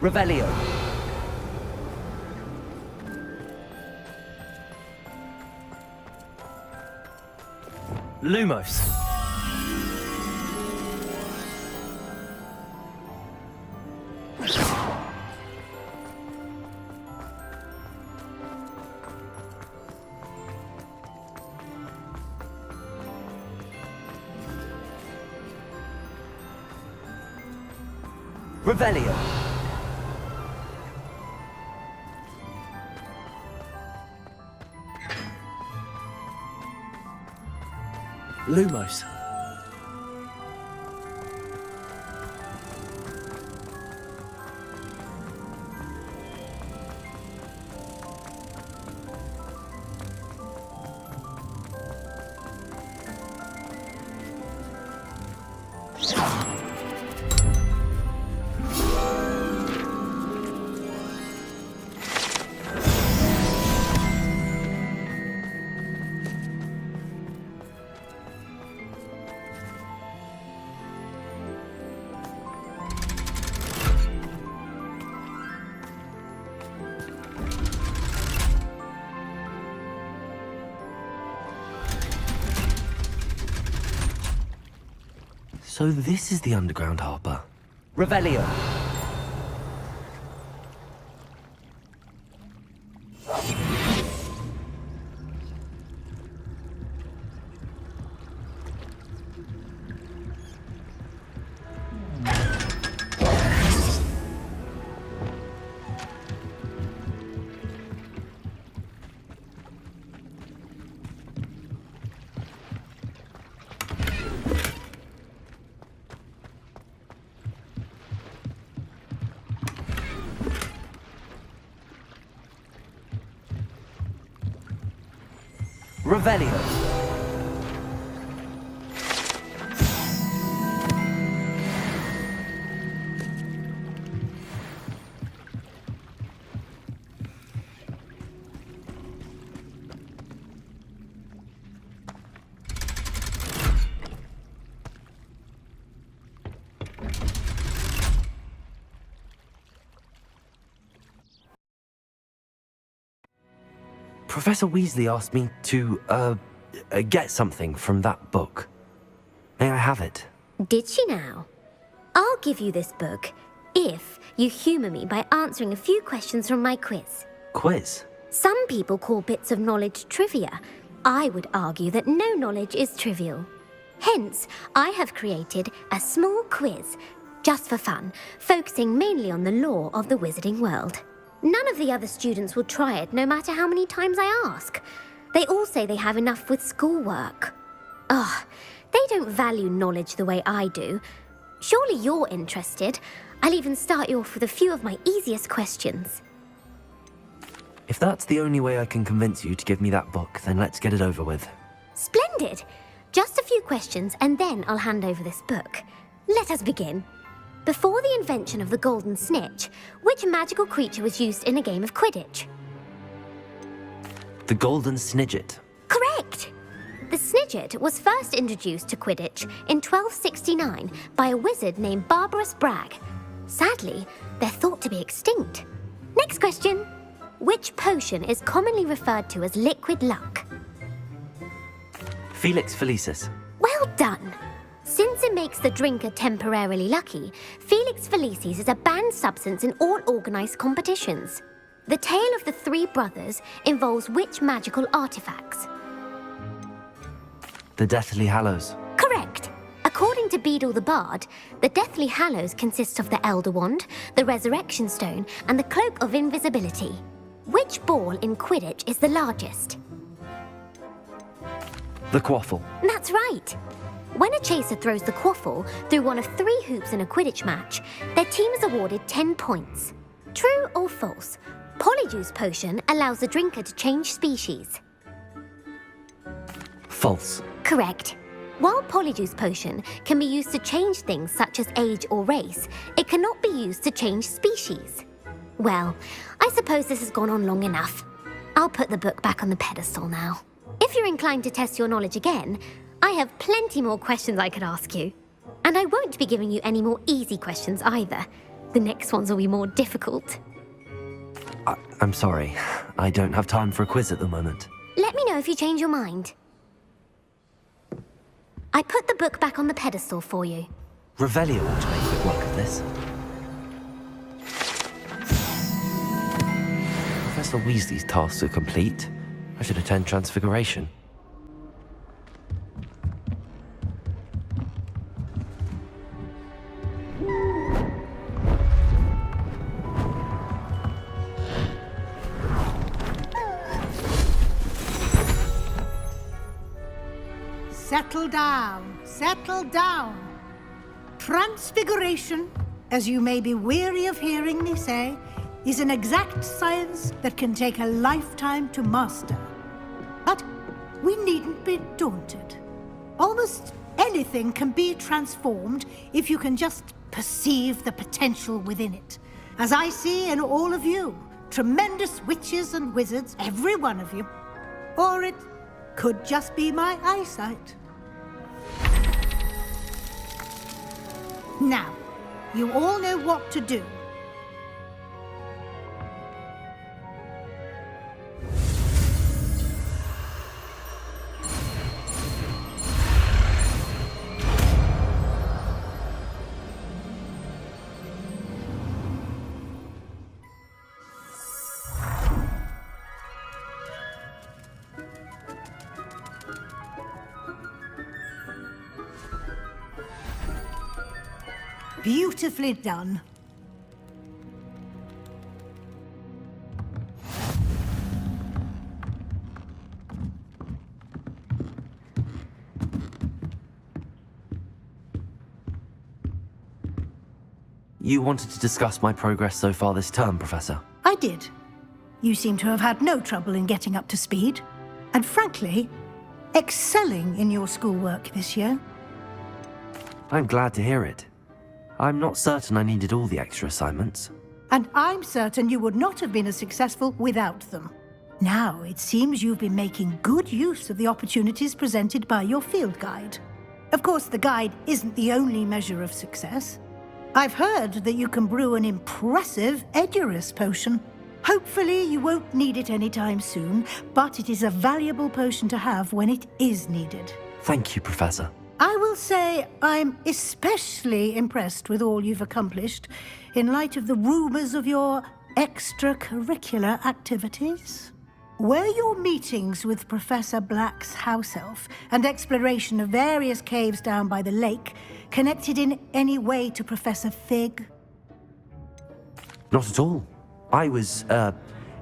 Revelio. Lumos. Revelio. Lumos. So this is the underground harbor. Revelio. Revelio. Professor Weasley asked me to, get something from that book. May I have it? Did she now? I'll give you this book if you humour me by answering a few questions from my quiz. Quiz? Some people call bits of knowledge trivia. I would argue that no knowledge is trivial. Hence, I have created a small quiz, just for fun, focusing mainly on the lore of the wizarding world. None of the other students will try it, no matter how many times I ask. They all say they have enough with schoolwork. Ugh, they don't value knowledge the way I do. Surely you're interested. I'll even start you off with a few of my easiest questions. If that's the only way I can convince you to give me that book, then let's get it over with. Splendid! Just a few questions, and then I'll hand over this book. Let us begin. Before the invention of the golden snitch, which magical creature was used in a game of Quidditch? The golden snidget. Correct! The snidget was first introduced to Quidditch in 1269 by a wizard named Barbarous Bragg. Sadly, they're thought to be extinct. Next question. Which potion is commonly referred to as liquid luck? Felix Felicis. Well done! Since it makes the drinker temporarily lucky, Felix Felicis is a banned substance in all organised competitions. The tale of the three brothers involves which magical artifacts? The Deathly Hallows. Correct! According to Beadle the Bard, the Deathly Hallows consists of the Elder Wand, the Resurrection Stone, and the Cloak of Invisibility. Which ball in Quidditch is the largest? The Quaffle. That's right! When a chaser throws the quaffle through one of 3 hoops in a Quidditch match, their team is awarded 10 points. True or false? Polyjuice potion allows the drinker to change species. False. Correct. While Polyjuice potion can be used to change things such as age or race, it cannot be used to change species. Well, I suppose this has gone on long enough. I'll put the book back on the pedestal now. If you're inclined to test your knowledge again, I have plenty more questions I could ask you. And I won't be giving you any more easy questions either. The next ones will be more difficult. I'm sorry. I don't have time for a quiz at the moment. Let me know if you change your mind. I put the book back on the pedestal for you. Revelio ought to make quick work of this. Professor Weasley's tasks are complete. I should attend Transfiguration. Settle down, settle down. Transfiguration, as you may be weary of hearing me say, is an exact science that can take a lifetime to master. But we needn't be daunted. Almost anything can be transformed if you can just perceive the potential within it. As I see in all of you, tremendous witches and wizards, every one of you. Or it could just be my eyesight. Now, you all know what to do. Beautifully done. You wanted to discuss my progress so far this term, Professor? I did. You seem to have had no trouble in getting up to speed. And frankly, excelling in your schoolwork this year. I'm glad to hear it. I'm not certain I needed all the extra assignments. And I'm certain you would not have been as successful without them. Now, it seems you've been making good use of the opportunities presented by your field guide. Of course, the guide isn't the only measure of success. I've heard that you can brew an impressive Edurus potion. Hopefully, you won't need it anytime soon, but it is a valuable potion to have when it is needed. Thank you, Professor. I will say I'm especially impressed with all you've accomplished in light of the rumors of your extracurricular activities. Were your meetings with Professor Black's house elf and exploration of various caves down by the lake connected in any way to Professor Fig? Not at all. I was,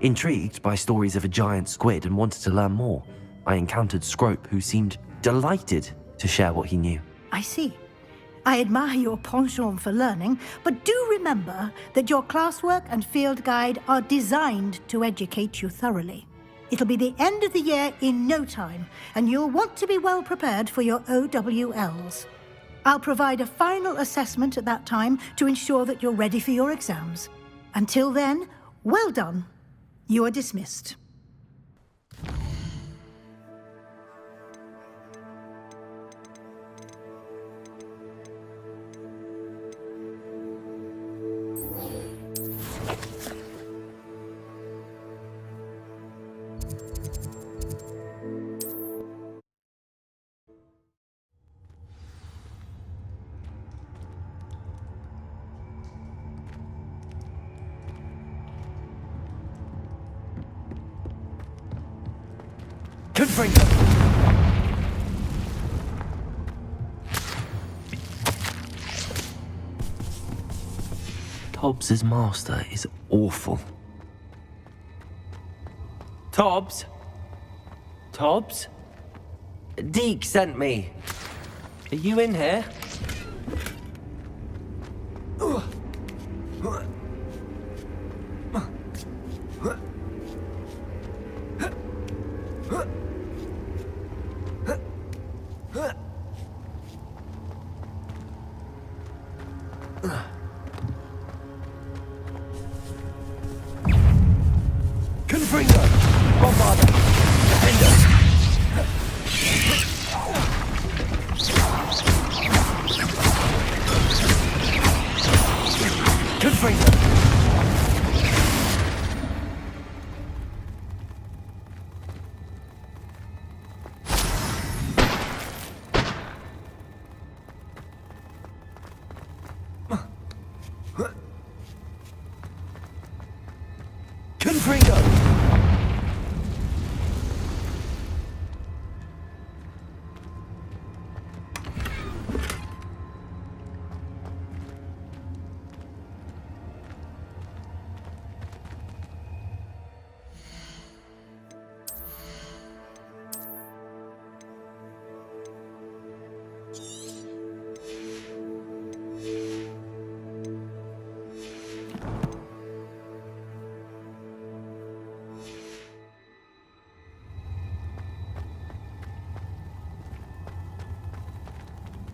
intrigued by stories of a giant squid and wanted to learn more. I encountered Scrope, who seemed delighted to share what he knew. I see. I admire your penchant for learning, but do remember that your classwork and field guide are designed to educate you thoroughly. It'll be the end of the year in no time, and you'll want to be well prepared for your OWLs. I'll provide a final assessment at that time to ensure that you're ready for your exams. Until then, well done. You are dismissed. Confringo! Tobbs's master is awful. Tobbs? Tobbs? Deke sent me. Are you in here? Confringo! Bombarda! Defender! Confringo! Confringo! Confringo!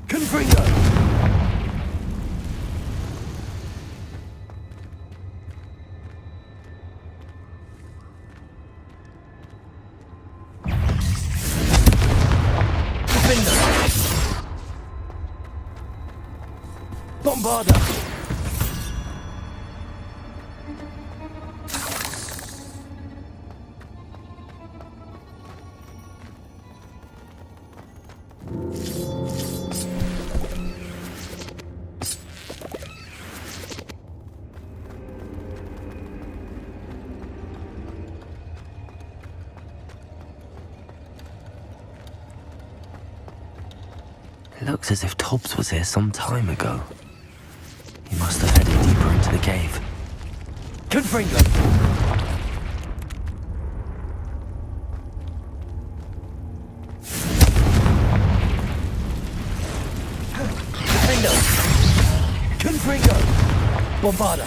Confringo! Defender! Bombarder! It looks as if Tobbs was here some time ago. He must have headed deeper into the cave. Confringo! Defender! Confringo! Bombarder!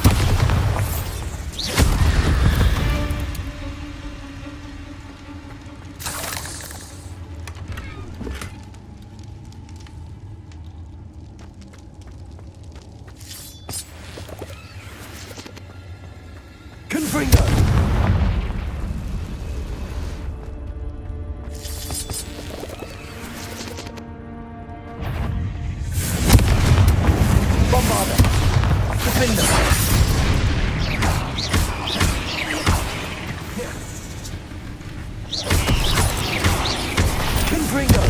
Confringo! Bombarder! Defender! Confringo!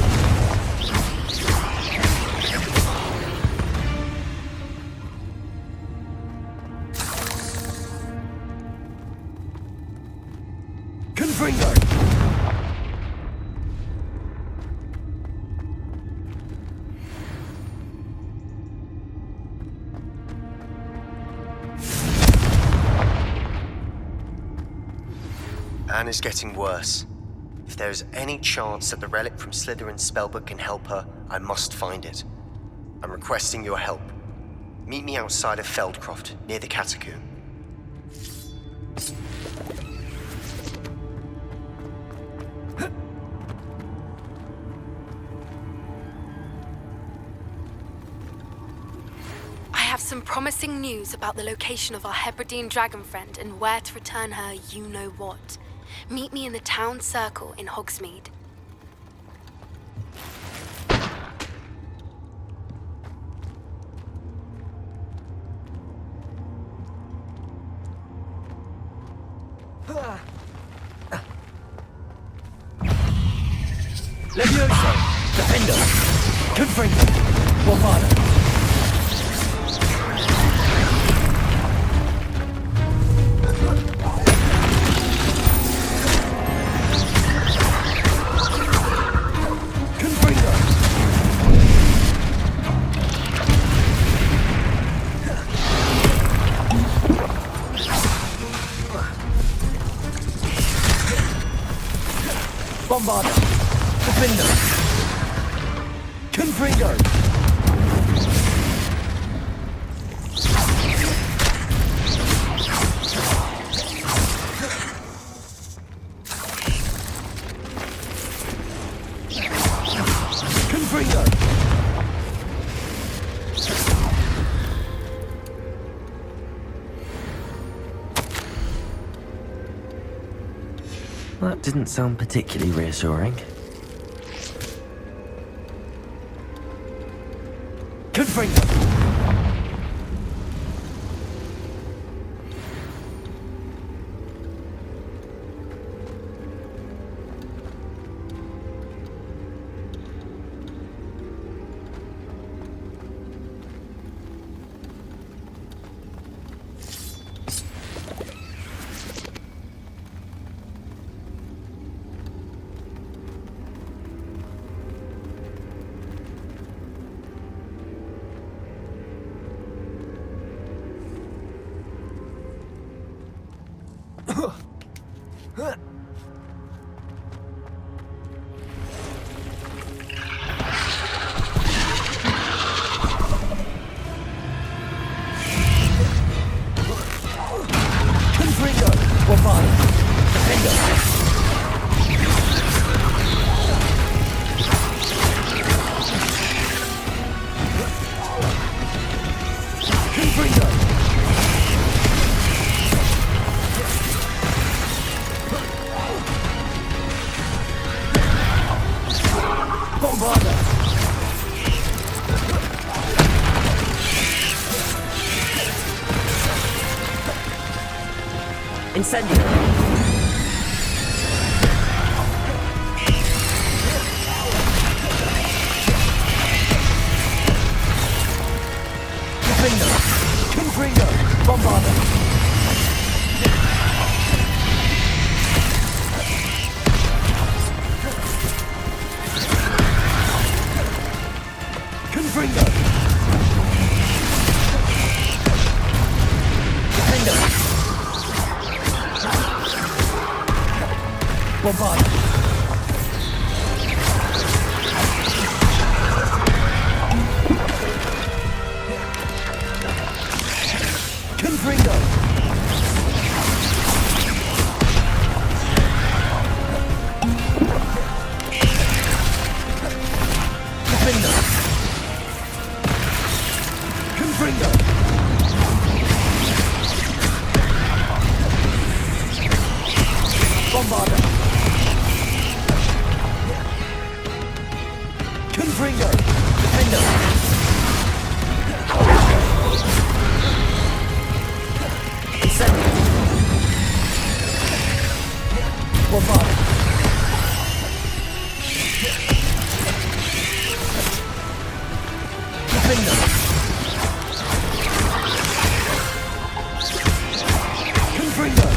Confringo! Anne is getting worse. If there is any chance that the relic from Slytherin's spellbook can help her, I must find it. I'm requesting your help. Meet me outside of Feldcroft, near the catacomb. I have some promising news about the location of our Hebridean dragon friend and where to return her you-know-what. Meet me in the town circle in Hogsmeade. Levioso! Defender! Confringo! Bombarder! Bombarder! Defender! Confringo! Confringo! That didn't sound particularly reassuring. Confringo! Incendio! Confringo! Bombarda! Confringo! Defender! Bombarda! Confringo! Defender! Confringo! Bombarda! Confringo! Defender! Incendio! Bombarda! Defender! Confringo!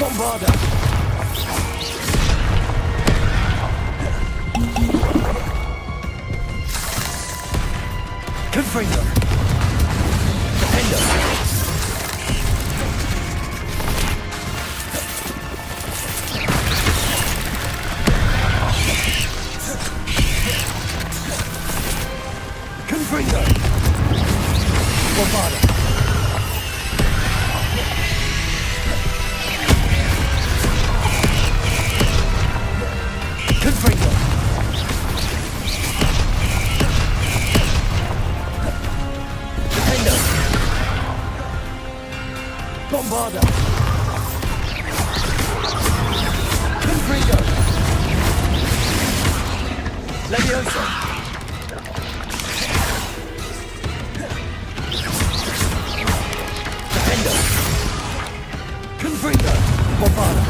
Bombarda! Confringo! Defender! Confringo! Bombarda! Confringo! Defender! Bombarda! Confringo! Leviosa! Defender! Confringo! Bombarda!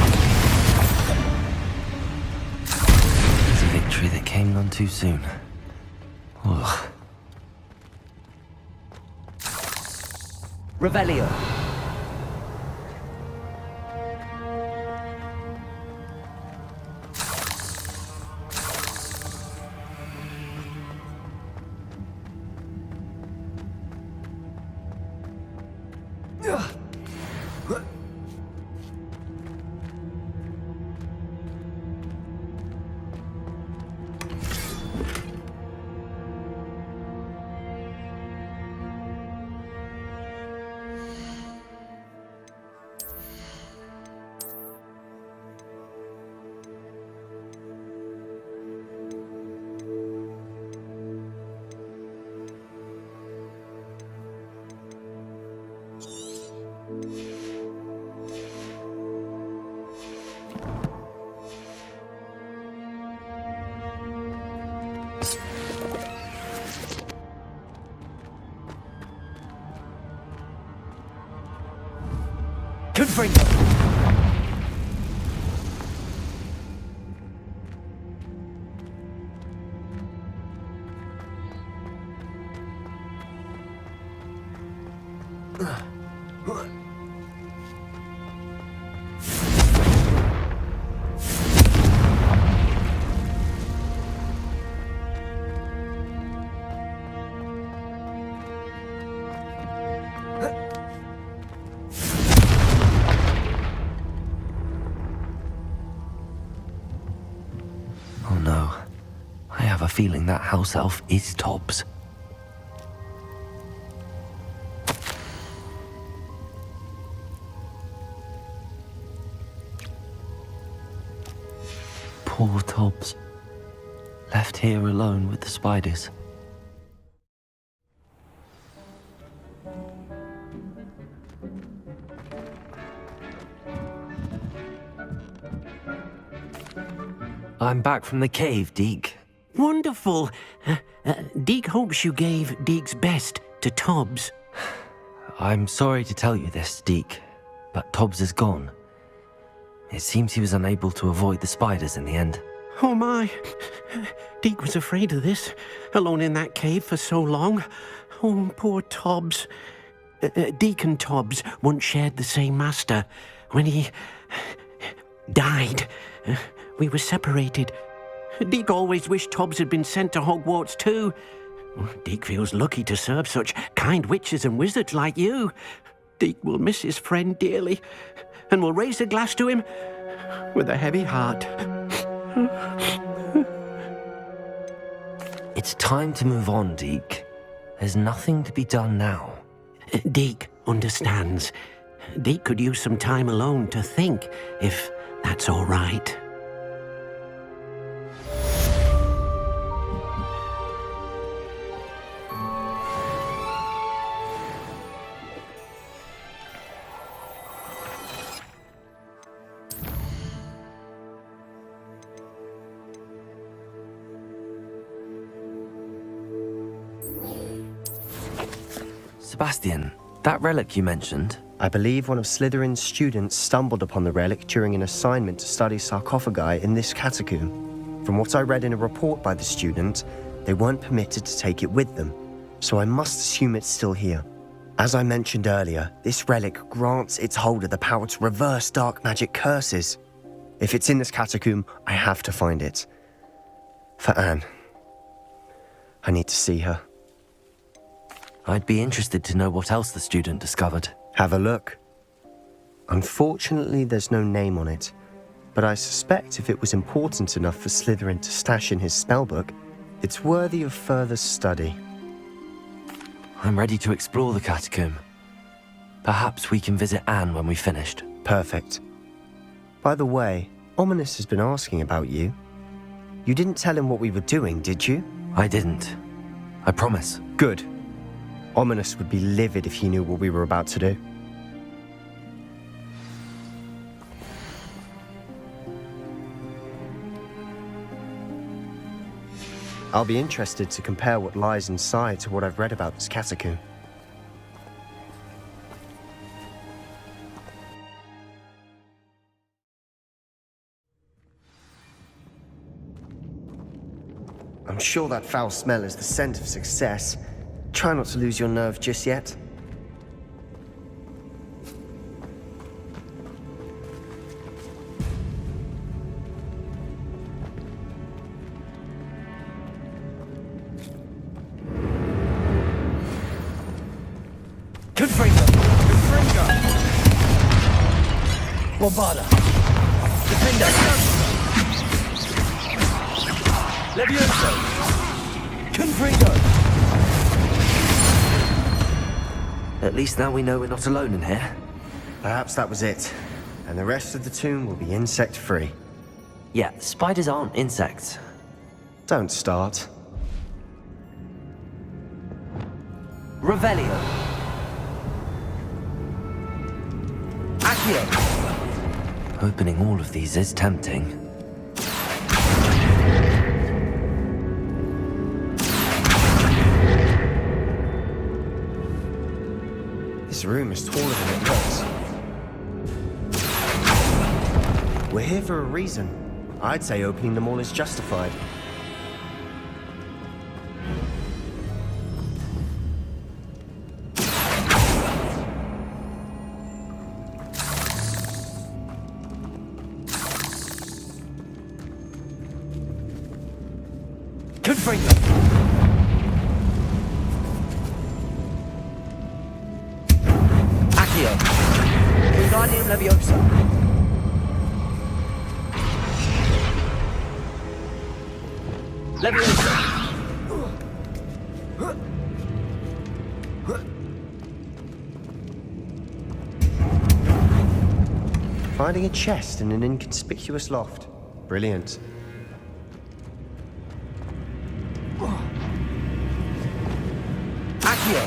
It's a victory that came none too soon. Ugh. Revelio! Confringo! Oh no. I have a feeling that house elf is Tobbs. Poor Tobbs. Left here alone with the spiders. I'm back from the cave, Deke. Wonderful. Deke hopes you gave Deke's best to Tobbs. I'm sorry to tell you this, Deke, but Tobbs is gone. It seems he was unable to avoid the spiders in the end. Oh my. Deke was afraid of this, alone in that cave for so long. Oh, poor Tobbs. Deke and Tobbs once shared the same master. When he died, we were separated. Deke always wished Tobbs had been sent to Hogwarts too. Deke feels lucky to serve such kind witches and wizards like you. Deke will miss his friend dearly, and will raise a glass to him with a heavy heart. It's time to move on, Deke. There's nothing to be done now. Deke understands. Deke could use some time alone to think, if that's all right. Sebastian, that relic you mentioned, I believe one of Slytherin's students stumbled upon the relic during an assignment to study sarcophagi in this catacomb. From what I read in a report by the student, they weren't permitted to take it with them, so I must assume it's still here. As I mentioned earlier, this relic grants its holder the power to reverse dark magic curses. If it's in this catacomb, I have to find it. For Anne. I need to see her. I'd be interested to know what else the student discovered. Have a look. Unfortunately, there's no name on it, but I suspect if it was important enough for Slytherin to stash in his spellbook, it's worthy of further study. I'm ready to explore the catacomb. Perhaps we can visit Anne when we've finished. Perfect. By the way, Ominous has been asking about you. You didn't tell him what we were doing, did you? I didn't. I promise. Good. Ominous would be livid if he knew what we were about to do. I'll be interested to compare what lies inside to what I've read about this catacomb. I'm sure that foul smell is the scent of success. Try not to lose your nerve just yet. Confringo! Bombarda! Defender! Levioso! Confringo! At least now we know we're not alone in here. Perhaps that was it, and the rest of the tomb will be insect-free. Yeah, spiders aren't insects. Don't start. Revelio. Accio. Opening all of these is tempting. This room is taller than it looks. We're here for a reason. I'd say opening them all is justified. Confringo. Accio. Wingardium Leviosa. Leviosa. Finding a chest in an inconspicuous loft. Brilliant. Accio.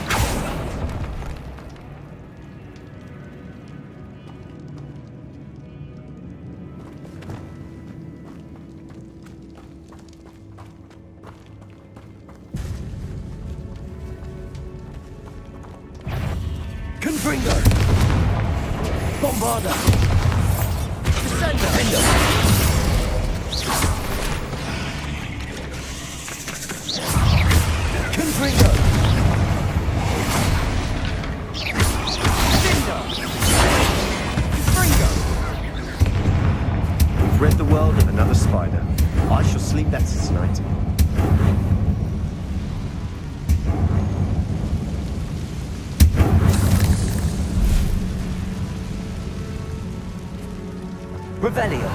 Confringo! Bombarda! Descender! Confringo! We've rid the world of another spider. I shall sleep better tonight. Revelio!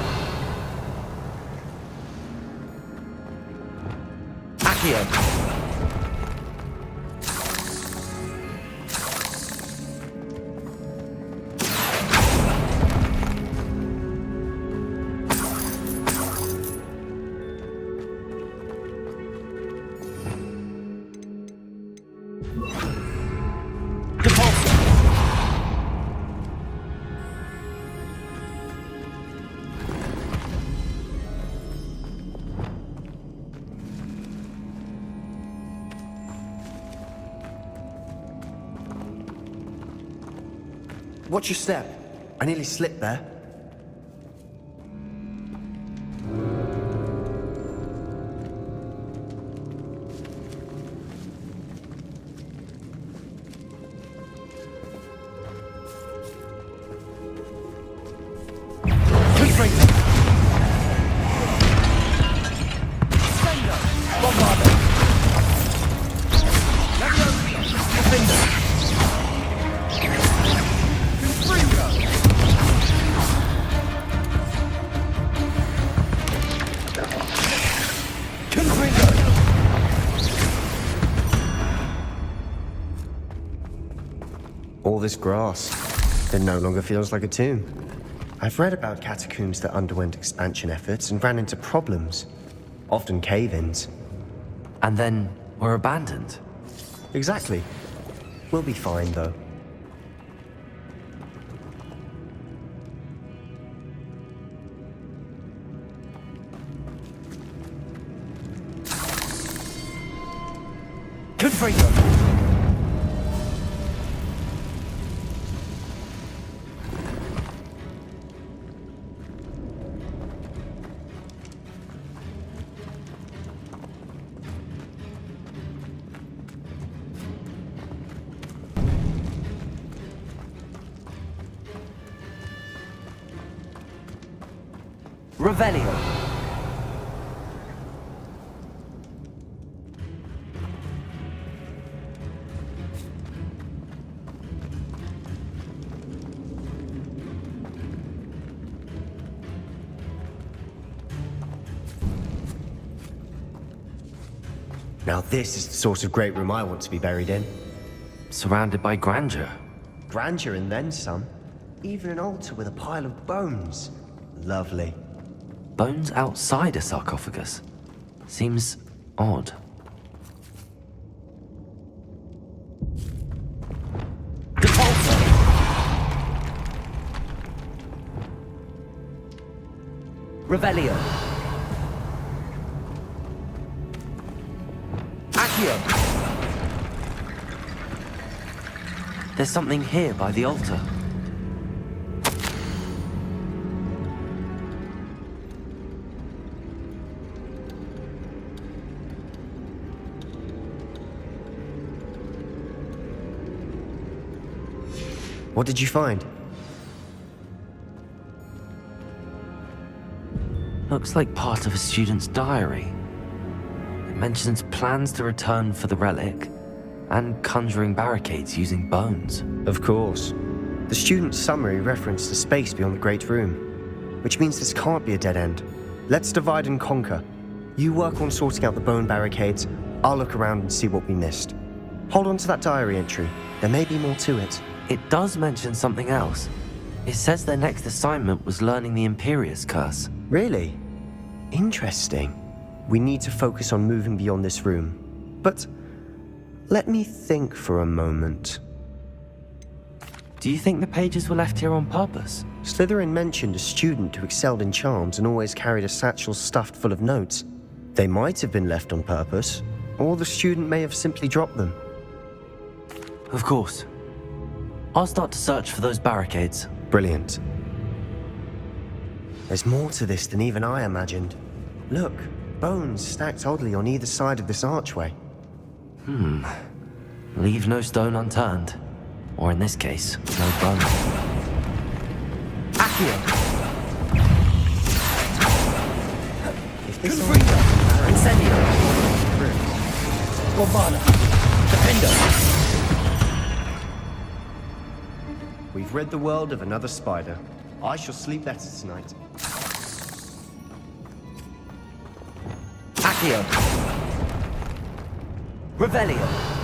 Accio! Watch your step. I nearly slipped there. All this grass, it no longer feels like a tomb. I've read about catacombs that underwent expansion efforts and ran into problems, often cave-ins. And then were abandoned. Exactly. We'll be fine, though. Confringo! Revelio. Now this is the sort of great room I want to be buried in. Surrounded by grandeur. Grandeur and then some. Even an altar with a pile of bones. Lovely. Bones outside a sarcophagus. Seems odd. Depulso! Revelio. Accio. There's something here by the altar. What did you find? Looks like part of a student's diary. It mentions plans to return for the relic and conjuring barricades using bones. Of course. The student's summary referenced a space beyond the Great Room, which means this can't be a dead end. Let's divide and conquer. You work on sorting out the bone barricades, I'll look around and see what we missed. Hold on to that diary entry. There may be more to it. It does mention something else. It says their next assignment was learning the Imperious Curse. Really? Interesting. We need to focus on moving beyond this room. But let me think for a moment. Do you think the pages were left here on purpose? Slytherin mentioned a student who excelled in charms and always carried a satchel stuffed full of notes. They might have been left on purpose, or the student may have simply dropped them. Of course. I'll start to search for those barricades. Brilliant. There's more to this than even I imagined. Look, bones stacked oddly on either side of this archway. Leave no stone unturned. Or in this case, no bone. Accio! If this Incendio! Bombarda! Defendo! We've rid the world of another spider. I shall sleep better tonight. Accio! Revelio!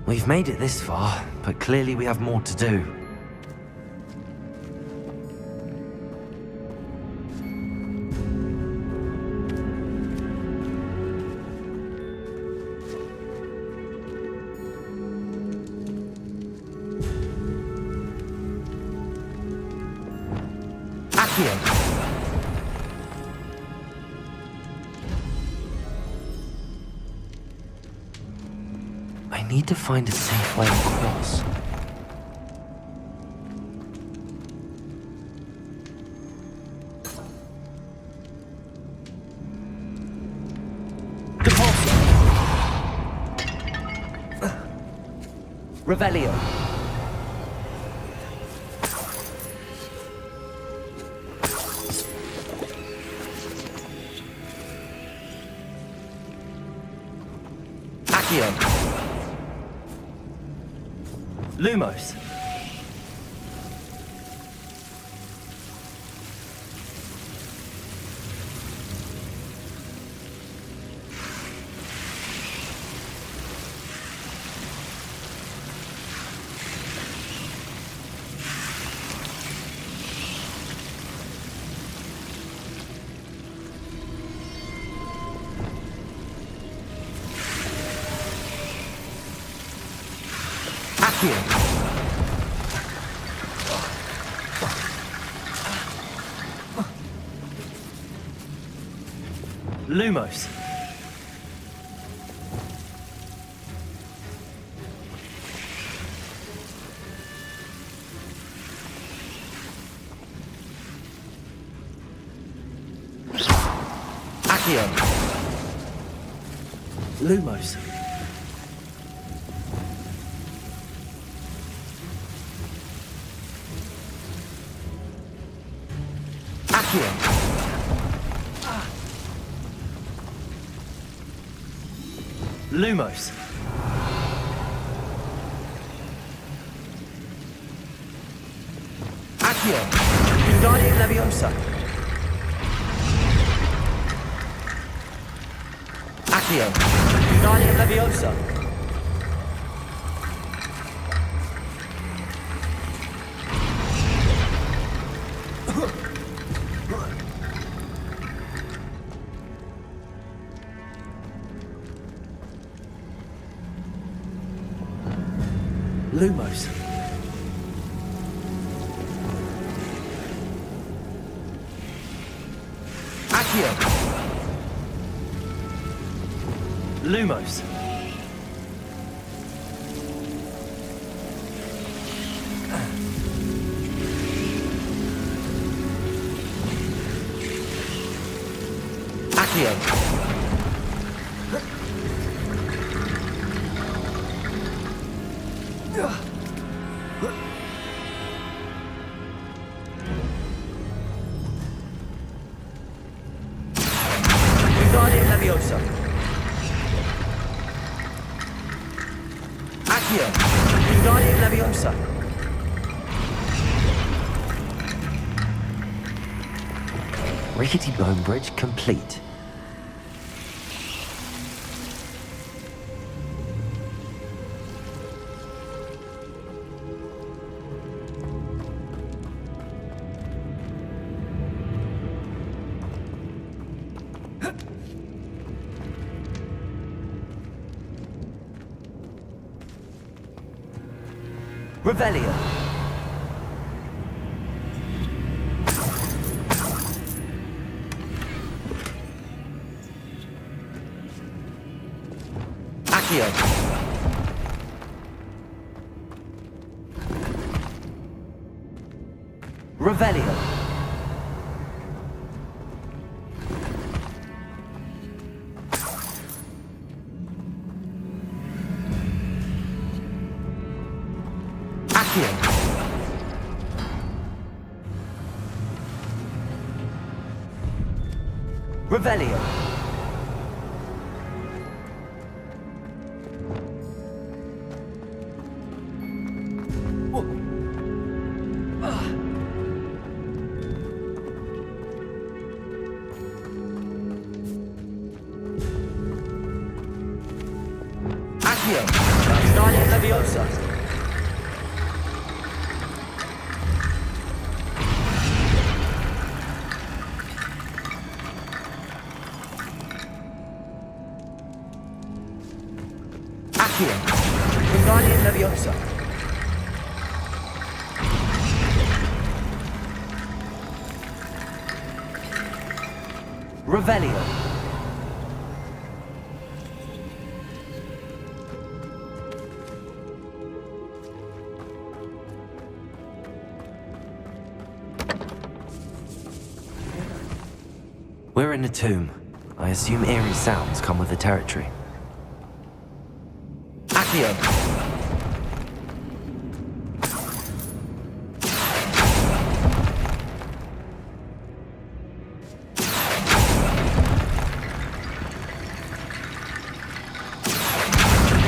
We've made it this far, but clearly we have more to do. Accio! I need to find a safe way across. Revelio. Accio. Lumos. Accio. Lumos. Accio. Lumos. Accio. Lumos. Accio. Wingardium Leviosa. Accio. Wingardium Leviosa. Lumos. Accio. Lumos. Accio. Wingardium Leviosa. Accio. Wingardium Leviosa. Rickety bone bridge complete. Revelio. Accio. Revelio. Accio. Revelio. Accio. Stadio Leviosa. Accio. Stadio Leviosa. Revelio. We're in a tomb. I assume eerie sounds come with the territory. Accio.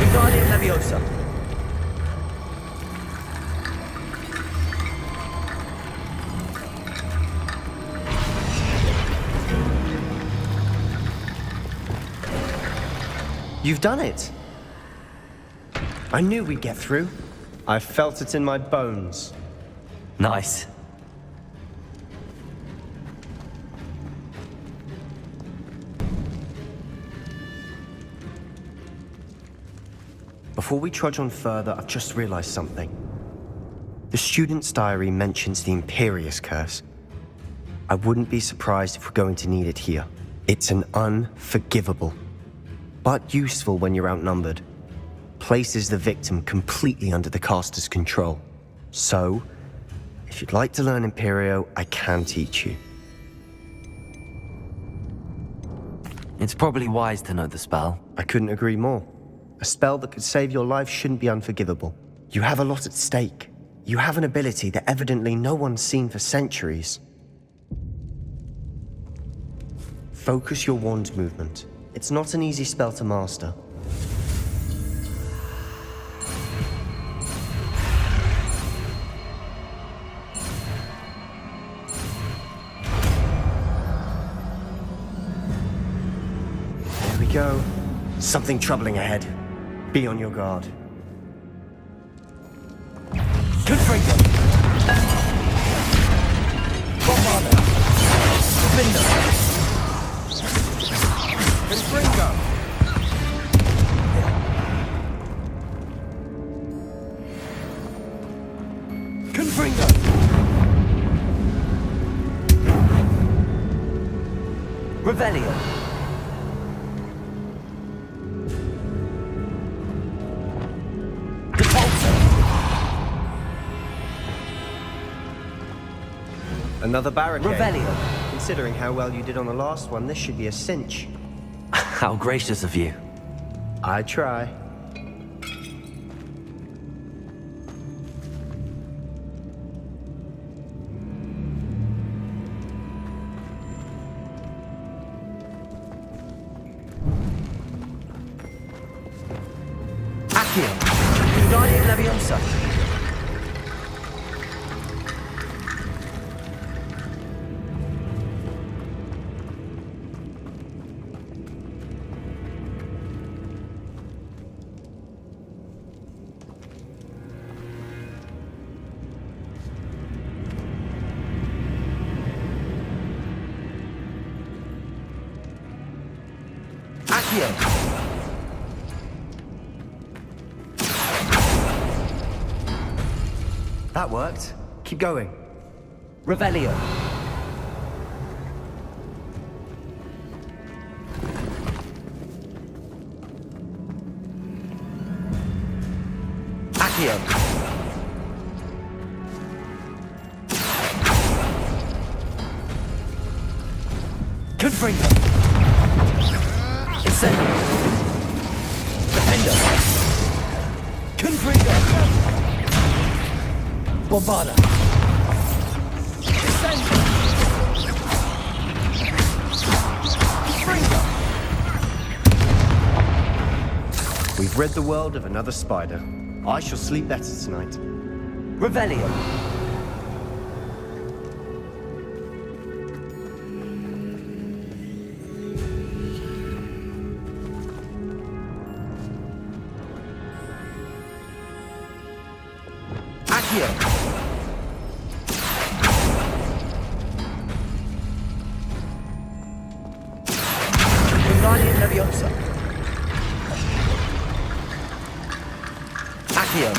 Wingardium Leviosa. You've done it! I knew we'd get through. I felt it in my bones. Nice. Before we trudge on further, I've just realized something. The student's diary mentions the Imperious Curse. I wouldn't be surprised if we're going to need it here. It's an unforgivable, but useful when you're outnumbered. Places the victim completely under the caster's control. So, if you'd like to learn Imperio, I can teach you. It's probably wise to know the spell. I couldn't agree more. A spell that could save your life shouldn't be unforgivable. You have a lot at stake. You have an ability that evidently no one's seen for centuries. Focus your wand movement. It's not an easy spell to master. There we go. Something troubling ahead. Be on your guard. Confringo. Bombarda. Defender. Confringo. Confringo. Revelio. Another barricade. Revelio. Considering how well you did on the last one, this should be a cinch. How gracious of you. I try. Accio. Wingardium Leviosa. Accio. That worked. Keep going. Revelio. Accio. Confringo. Incendio. Defender. Confringo. Bombarda. Incendio. Confringo. We've rid the world of another spider. I shall sleep better tonight. Revelio. Accio. Guardian Leviosa. Accio.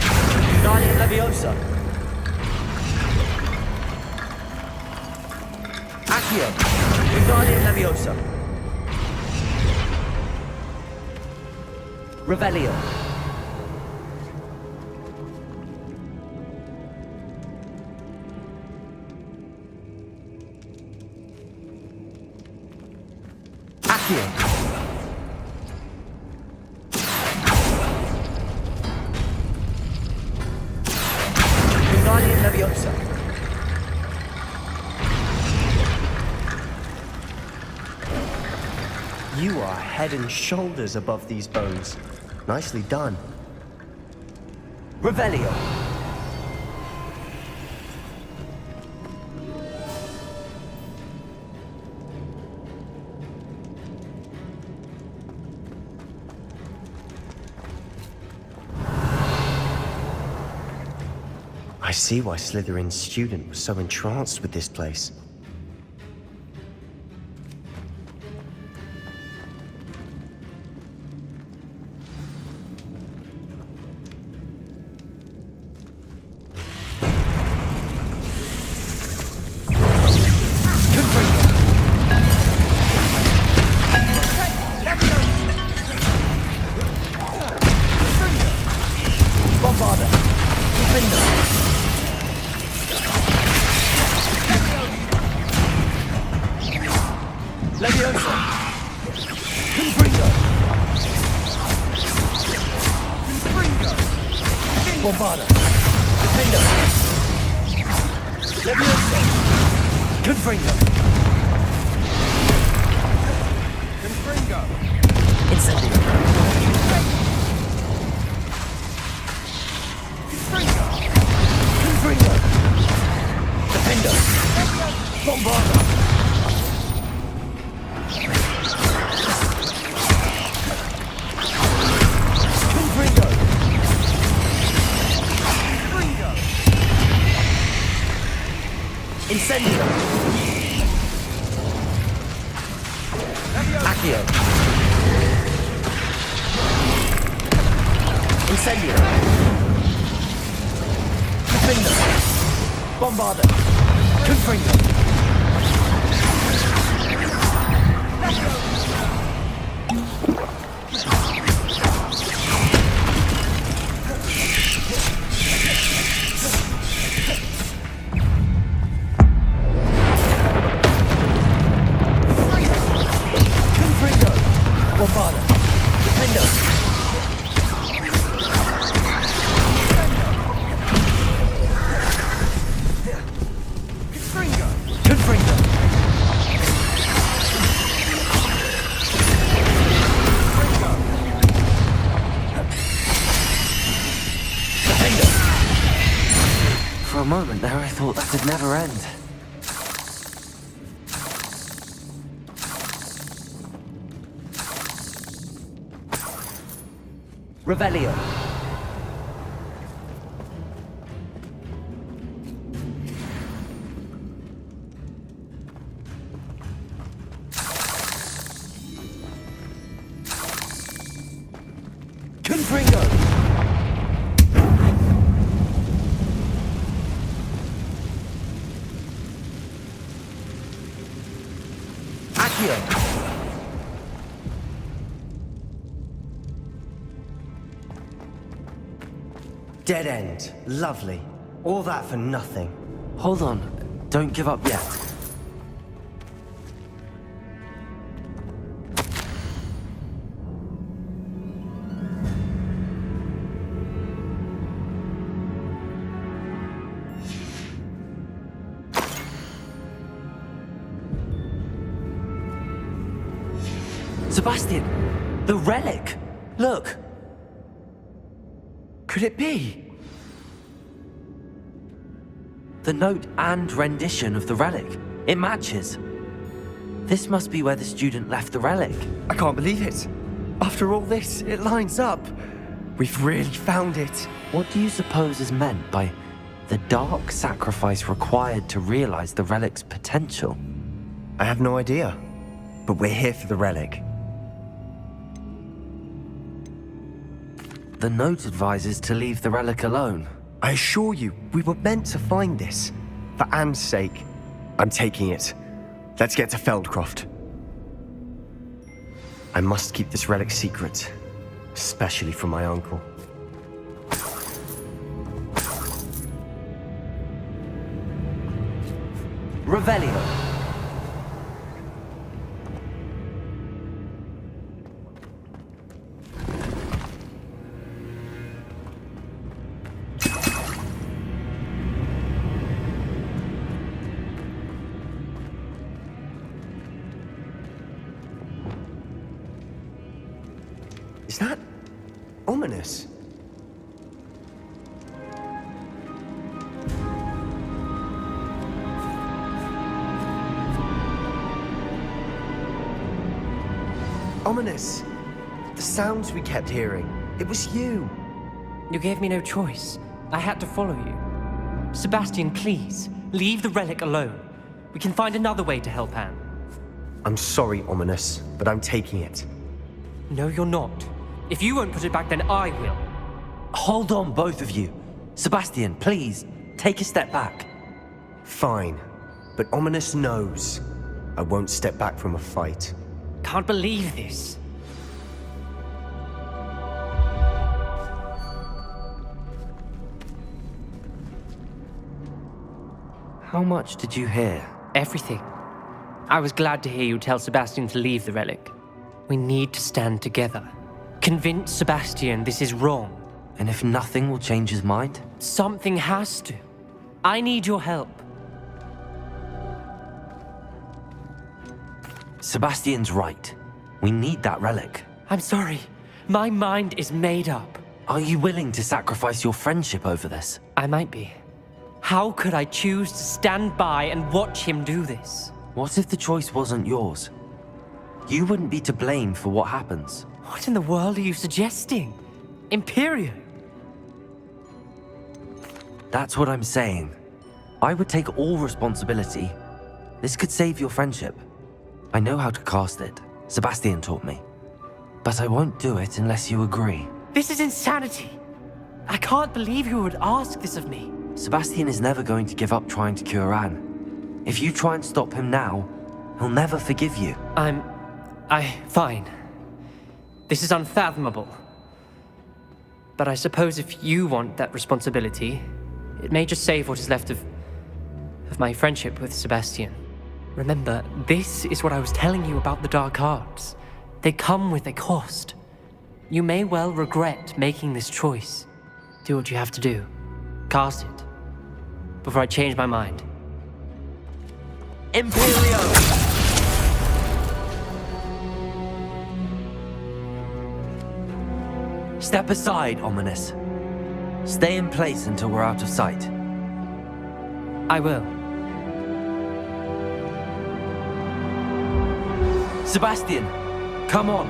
Guardian Leviosa. Accio. Guardian Leviosa. Revelio. Accio. Guardian Leviosa. You are head and shoulders above these bones. Nicely done. Revelio. I see why Slytherin's student was so entranced with this place. Bombarda. Defender. Leviosa. Confringo. Bombarda. Defender. Leviosa. Confringo. Incendio. Confringo. Defender. Bombarda. Confringo. Incendio. Accio. Incendio. Defender. Bombarda. Confringo. Confringo. Bombarda. Defender. Confringo. Defender. For a moment there, I thought that would never end. Revelio. Confringo. Dead end. Lovely. All that for nothing. Hold on. Don't give up yet. Sebastian! The relic! Look! Could it be? The note and rendition of the relic. It matches. This must be where the student left the relic. I can't believe it. After all this, it lines up. We've really found it. What do you suppose is meant by the dark sacrifice required to realize the relic's potential? I have no idea. But we're here for the relic. The note advises to leave the relic alone. I assure you, we were meant to find this. For Anne's sake. I'm taking it. Let's get to Feldcroft. I must keep this relic secret. Especially from my uncle. Revelio. Is that ominous? Ominous. The sounds we kept hearing. It was you. You gave me no choice. I had to follow you. Sebastian, please, leave the relic alone. We can find another way to help Anne. I'm sorry, Ominous, but I'm taking it. No, you're not. If you won't put it back, then I will. Hold on, both of you. Sebastian, please, take a step back. Fine, but Ominous knows I won't step back from a fight. Can't believe this. How much did you hear? Everything. I was glad to hear you tell Sebastian to leave the relic. We need to stand together. Convince Sebastian this is wrong. And if nothing will change his mind? Something has to. I need your help. Sebastian's right. We need that relic. I'm sorry. My mind is made up. Are you willing to sacrifice your friendship over this? I might be. How could I choose to stand by and watch him do this? What if the choice wasn't yours? You wouldn't be to blame for what happens. What in the world are you suggesting? Imperium? That's what I'm saying. I would take all responsibility. This could save your friendship. I know how to cast it. Sebastian taught me. But I won't do it unless you agree. This is insanity. I can't believe you would ask this of me. Sebastian is never going to give up trying to cure Anne. If you try and stop him now, he'll never forgive you. Fine. This is unfathomable. But I suppose if you want that responsibility, it may just save what is left of my friendship with Sebastian. Remember, this is what I was telling you about the dark arts. They come with a cost. You may well regret making this choice. Do what you have to do. Cast it. Before I change my mind. Imperio! Step aside, Ominous. Stay in place until we're out of sight. I will. Sebastian, come on.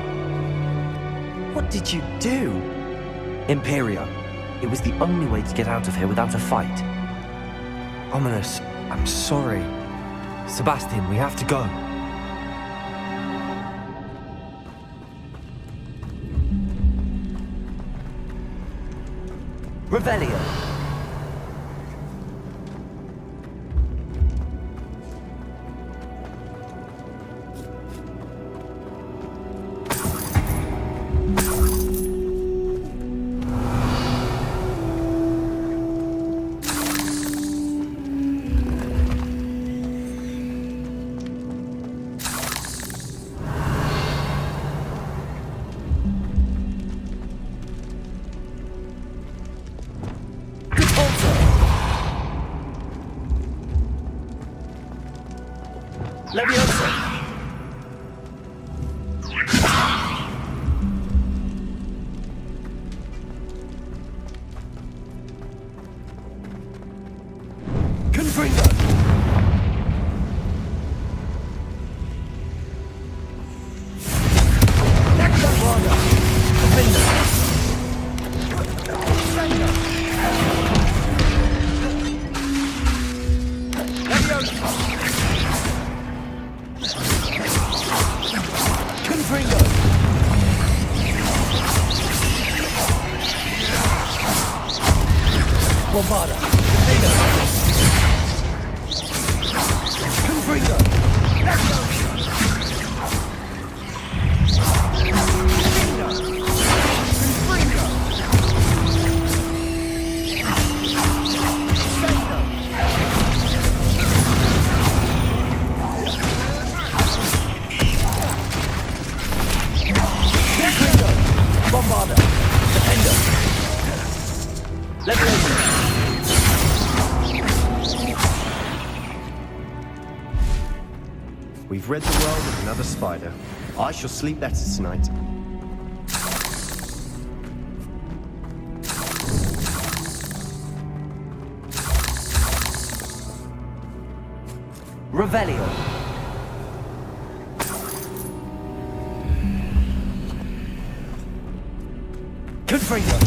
What did you do? Imperio. It was the only way to get out of here without a fight. Ominous, I'm sorry. Sebastian, we have to go. Revelio. Leviosa! Confringo! Nectarvada! Defender! Defender! Leviosa! Confringo! Bombarda! Defender! Confringo! Leviosa! Bombarda! Defender! Leviosa! We've rid the world of another spider. I shall sleep better tonight. Revelio. Confringo!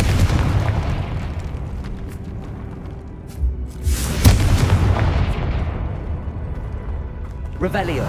Revelio.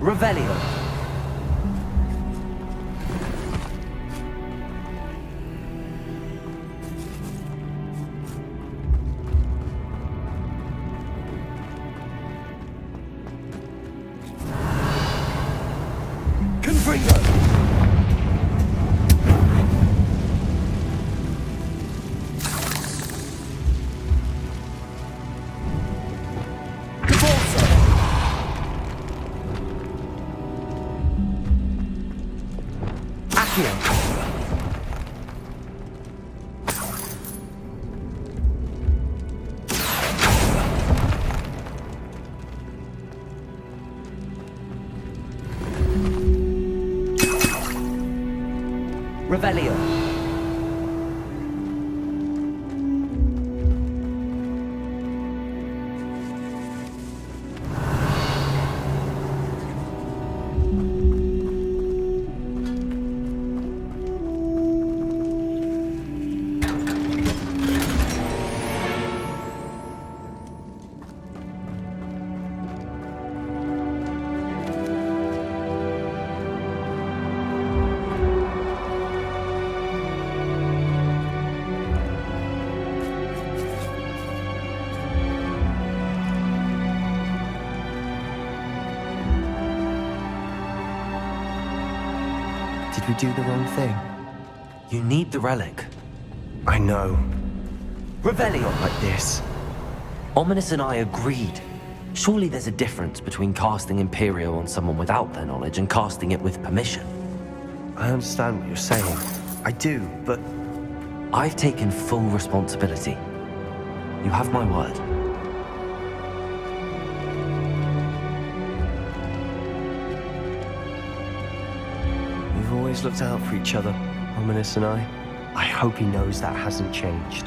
Revelio. Confringo! Convulso! Accio! Revelio. Did we do the wrong thing? You need the relic. I know. Revelio. Not like this. Ominous and I agreed. Surely there's a difference between casting Imperio on someone without their knowledge and casting it with permission. I understand what you're saying. I do, but I've taken full responsibility. You have my word. we've always looked out for each other, Ominous and I. I hope he knows that hasn't changed.